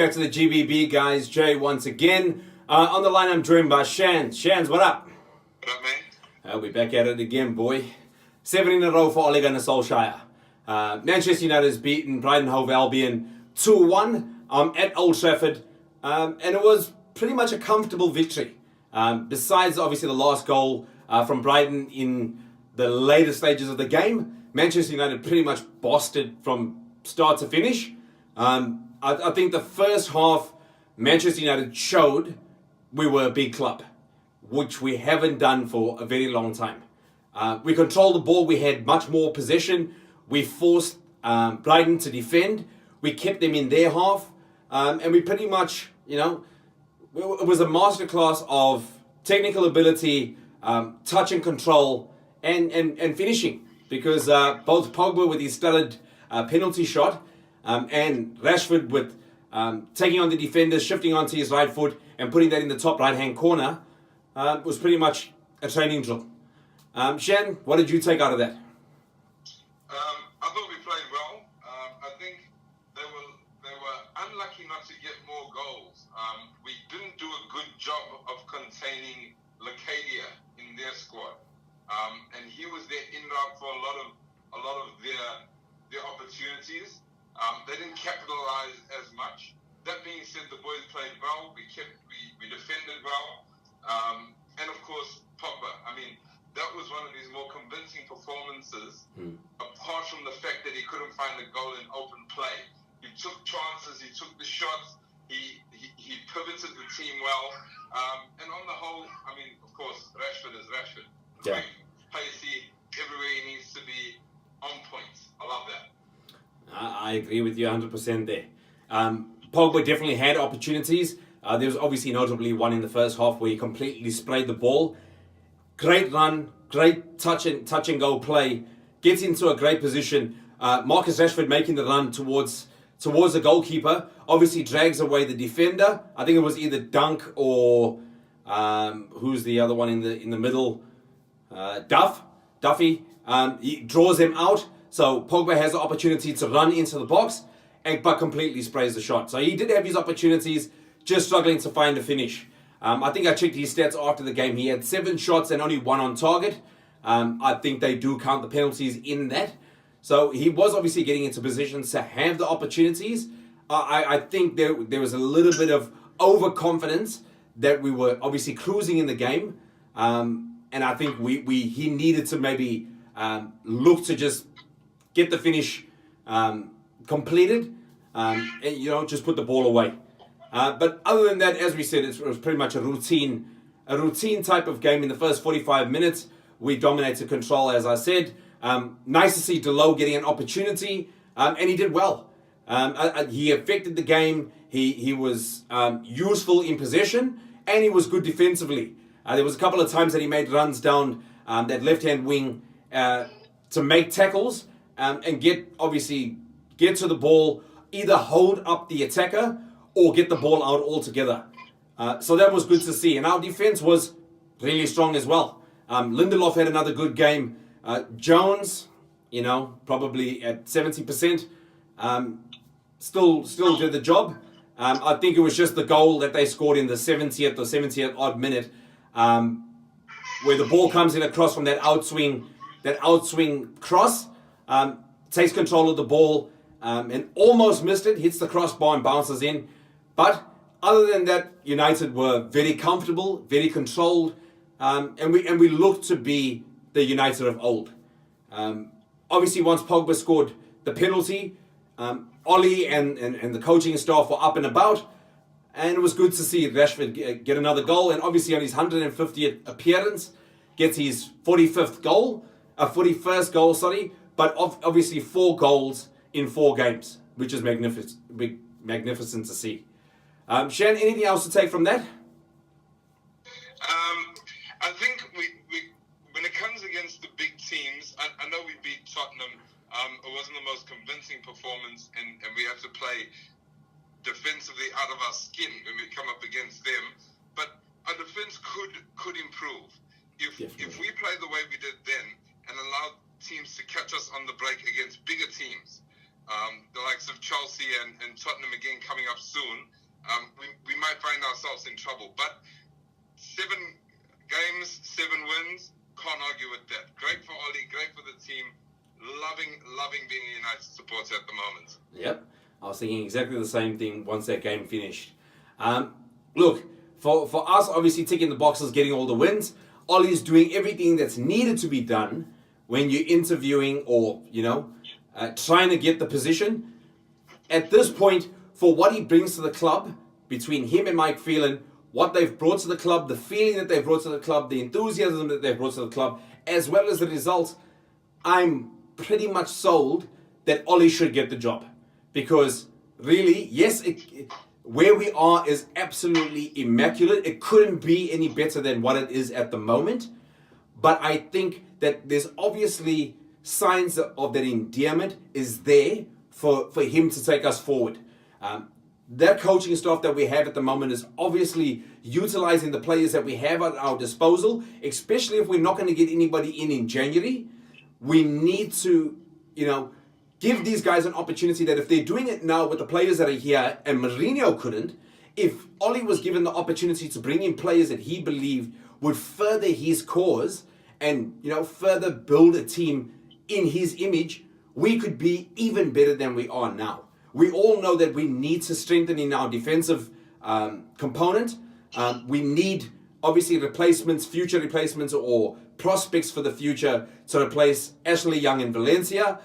back to the G.B.B, guys. Jay once again. On the line, I'm joined by Shan. Shans, what up? What up, man? We're back at it again, boy. 7 in a row for Ole Gunnar Solskjaer. Manchester United has beaten Brighton Hove Albion 2-1 at Old Trafford. And it was pretty much a comfortable victory. Besides, obviously, the last goal from Brighton in the later stages of the game, Manchester United pretty much bossed it from start to finish. I think the first half, Manchester United showed we were a big club, which we haven't done for a very long time. We controlled the ball. We had much more possession. We forced Brighton to defend. We kept them in their half. And we pretty much, it was a masterclass of technical ability, touch and control, and finishing. Because both Pogba with his studded penalty shot and Rashford with taking on the defenders, shifting onto his right foot and putting that in the top right-hand corner was pretty much a training drill. Shan, what did you take out of that? I thought we played well. I think they were unlucky not to get more goals. We didn't do a good job of containing Lacadia in their squad, and he was their in route for a lot of their opportunities. They didn't capitalize as much. That being said, the boys played well. We defended well, and of course Pogba. I mean, that was one of his more convincing performances. Apart from the fact that he couldn't find the goal in open play, he took chances. He took the shots. He pivoted the team well. And on the whole, I mean, of course, Rashford is Rashford. Yeah. Pacey, everywhere he needs to be on point. I love that. I agree with you 100% there. Pogba definitely had opportunities. There was obviously notably one in the first half where he completely sprayed the ball. Great run, great touch and go play. Gets into a great position. Marcus Rashford making the run towards the goalkeeper. Obviously drags away the defender. I think it was either Dunk or who's the other one in the middle? Duffy. He draws him out. So Pogba has the opportunity to run into the box, but completely sprays the shot. So he did have his opportunities, just struggling to find a finish. I think I checked his stats after the game. He had 7 shots and only 1 on target. I think they do count the penalties in that. So he was obviously getting into positions to have the opportunities. I think there was a little bit of overconfidence that we were obviously cruising in the game. And I think he needed to maybe look to just get the finish completed, and just put the ball away. But other than that, as we said, it was pretty much a routine type of game in the first 45 minutes. We dominated control, as I said. Nice to see Delo getting an opportunity, and he did well. He affected the game. He was useful in possession, and he was good defensively. There was a couple of times that he made runs down that left-hand wing to make tackles and get to the ball, either hold up the attacker or get the ball out altogether. So that was good to see. And our defense was really strong as well. Lindelof had another good game. Jones, probably at 70%, still did the job. I think it was just the goal that they scored in the 70th or 70th odd minute, where the ball comes in across from that outswing cross, takes control of the ball, and almost missed it, hits the crossbar and bounces in. But other than that, United were very comfortable, very controlled, and we looked to be the United of old. Obviously, once Pogba scored the penalty, Ollie and the coaching staff were up and about, and it was good to see Rashford get another goal. And obviously, on his 150th appearance, gets his 41st goal, but obviously 4 goals in 4 games, which is magnificent to see. Shan, anything else to take from that? I think we when it comes against the big teams, I know we beat Tottenham. It wasn't the most convincing performance, and we had to play defensively out of our skin when we come up against them. But our defense could improve if we play the way we did then and allow teams to catch us on the break against bigger teams. the likes of Chelsea and Tottenham again coming up soon, we might find ourselves in trouble. But 7 games, 7 wins, can't argue with that. Great for Ollie, great for the team. Loving being a United supporter at the moment. Yep, I was thinking exactly the same thing once that game finished. Look, for us, obviously ticking the boxes, getting all the wins, Ollie's doing everything that's needed to be done when you're interviewing or, trying to get the position. At this point, for what he brings to the club, between him and Mike Phelan, what they've brought to the club, the feeling that they've brought to the club, the enthusiasm that they've brought to the club, as well as the results, I'm pretty much sold that Ollie should get the job. Because really, yes, where we are is absolutely immaculate. It couldn't be any better than what it is at the moment. But I think that there's obviously signs of that endearment is there for him to take us forward. That coaching staff that we have at the moment is obviously utilizing the players that we have at our disposal, especially if we're not going to get anybody in January. We need to, give these guys an opportunity that if they're doing it now with the players that are here and Mourinho couldn't, if Ollie was given the opportunity to bring in players that he believed would further his cause and, further build a team in his image, we could be even better than we are now. We all know that we need to strengthen in our defensive component. We need, obviously, future replacements or prospects for the future to replace Ashley Young in Valencia.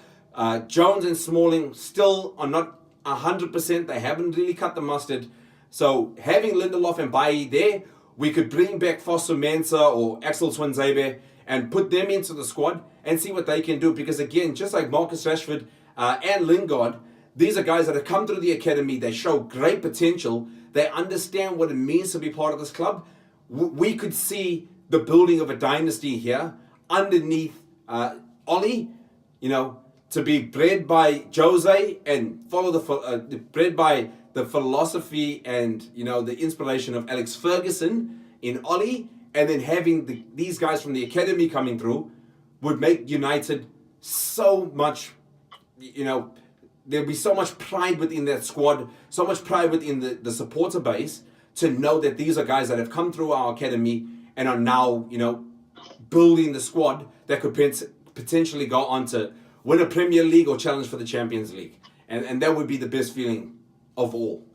Jones and Smalling still are not 100%. They haven't really cut the mustard. So having Lindelof and Bailly there, we could bring back Foster Mensah or Axel Twanzebe and put them into the squad and see what they can do. Because again, just like Marcus Rashford and Lingard, these are guys that have come through the academy. They show great potential. They understand what it means to be part of this club. We could see the building of a dynasty here underneath Ollie, to be bred by Jose and follow bred by the philosophy and, the inspiration of Alex Ferguson in Ollie, and then having these guys from the academy coming through would make United so much, there'll be so much pride within that squad, so much pride within the supporter base to know that these are guys that have come through our academy and are now, building the squad that could potentially go on to win a Premier League or challenge for the Champions League. And that would be the best feeling of all.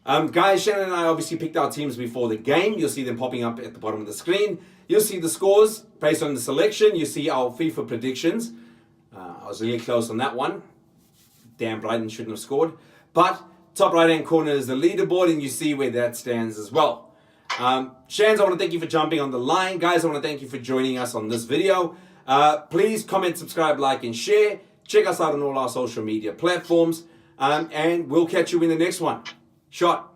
Guys, Shannon and I obviously picked our teams before the game. You'll see them popping up at the bottom of the screen. You'll see the scores based on the selection. You see our FIFA predictions. I was really close on that one. Damn, Brighton shouldn't have scored. But top right-hand corner is the leaderboard, and you see where that stands as well. Shans, I want to thank you for jumping on the line. Guys, I want to thank you for joining us on this video. Please comment, subscribe, like, and share. Check us out on all our social media platforms. And we'll catch you in the next one. Shot.